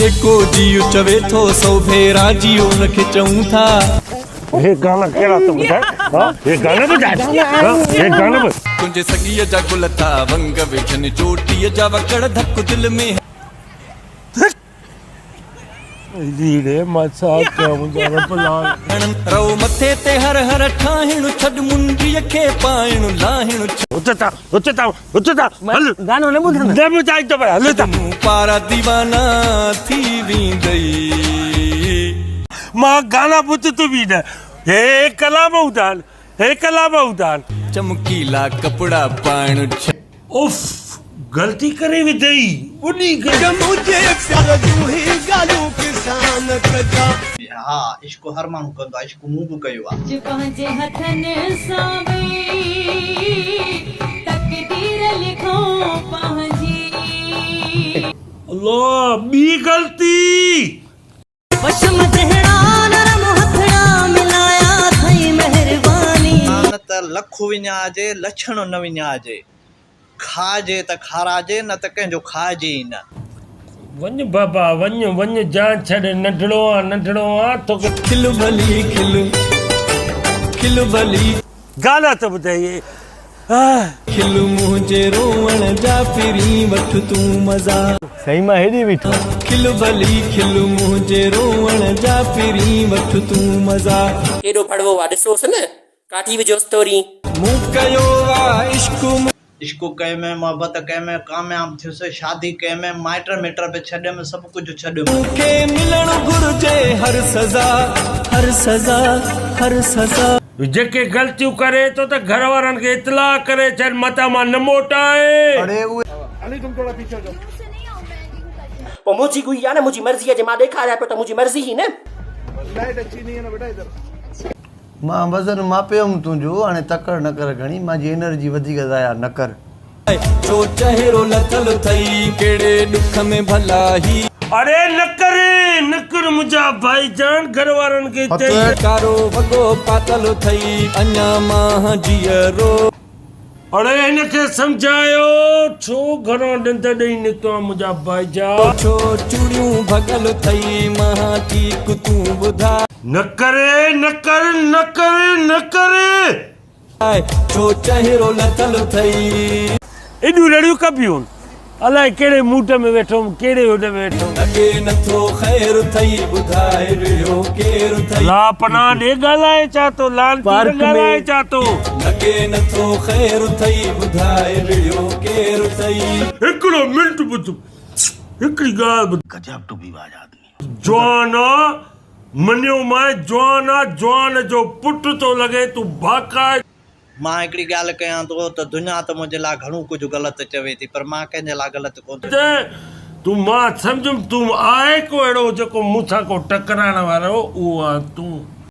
जेको जियो चवे थो सौ भेरा जियो उनखे चऊं था। ये गाना केड़ा तो बुधाए? हां ये गाना बुधाए? हां ये गाना बुधाए? तुंहिंजे सॻीअ जा गुल था वंग विझनि चोटीअ जा वकड़ धक दिल में रीड़े मसा क्या मुंहिंजा रब लाल रहो मथे ते हर हर ठाहिणु छॾ मुंडीअ खे पाइणु लाहिणु उचता हल गानो न ॿुधंदा न बुधाई तो हल ता पारा दीवाना थी वेंदई। मां गाना बुधत बि न हे कलाम उदान चमकीला कपड़ा पाइणु उफ गलती करे विधई उनी मुझे प्यार तू ही गालू किसान कजा। हां इसको हर माण्हू कंदो आहे, इसको मूं बि कयो आहे। पंहिंजे हथनि सां तकदीर लिखो पंहिंजी। अल्लाह बी गलती पशम जहड़ा नरम हथड़ा मिलाया थई मेहरबानी। त लख विञाजे लछण न विञाजे, खाजे त खाराजे न त कंहिंजो खाजे ई न। वञ बाबा वञ जान छॾ नंढड़ो आ तोखे खिल भली गाना त ॿुधाइए खिल मुंहिंजे रोअण जा फिरी वठ तूं मज़ा। सही मां हेॾी बीठो खिल मुंहिंजे रोअण जा फिरी वठ तूं मज़ा। केॾो पड़वो आहे ॾिसोसि न काठी विझोसि तोरी मूं कयो आहे इश्क कए में मोहब्बत कए में कामयाब थियुसि, शादी कए में माइट पे छॾे में सभु कुझु छॾियो। मूंखे मिलणु घुर्जे हर सज़ा जेके ग़लतियूं करे तो त घर वारनि खे इतलाह करे छॾ मता मां न मोटाए। अरे उहे पोइ मुंहिंजी गुई आहे न मुंहिंजी मर्ज़ीअ जे मां ॾेखारियां पियो त मुंहिंजी मर्ज़ी ही न। मां वज़न मापियमि तुंहिंजो, हाणे तकड़ न कर घणी, मुंहिंजी एनर्जी वधीक ज़ाया न कर। छो चहिरो लथल थई कहिड़े ॾुख में भला ही। अरे न कर मुंहिंजा भाईजान घर वारनि खे कारो वॻो पातल थई अञा मां जीअरो। अरे हिनखे सम्झायो छो घरों ॾंद ॾेई निकितो आहे मुंहिंजा भाईजान। छो चूड़ियूं भॻल थई मां ठीक तूं ॿुधा। न करे छो चहिरो लथल थई एॾियूं रड़ियूं कबियूं अलाए कहिड़े मूड में वेठो कहिड़े होॾ में वेठो। लॻे नथो ख़ैर थई ॿुधाए वियो केरु थई। ला पनाह ॾे ॻाल्हाए छा तो लाल ॻाल्हाए छा तो। लॻे नथो ख़ैर थई ॿुधाए वियो केरु थई। हिकिड़ो मिंट ॿुध हिकिड़ी ॻाल्हि ॿुध गजब टू बी बाज आदमी जवान मनियो मां जवान जो पुट तो लॻे तूं बाक़ाइद। मां हिकिड़ी ॻाल्हि कयां थो त दुनिया त मुंहिंजे लाइ घणो कुझु ग़लति चवे थी, पर मां कंहिंजे लाइ ग़लति कोन थो। तूं मां सम्झुमि तूं आहे को अहिड़ो जेको मूंसां को टकराइण वारो उहो आहे तूं।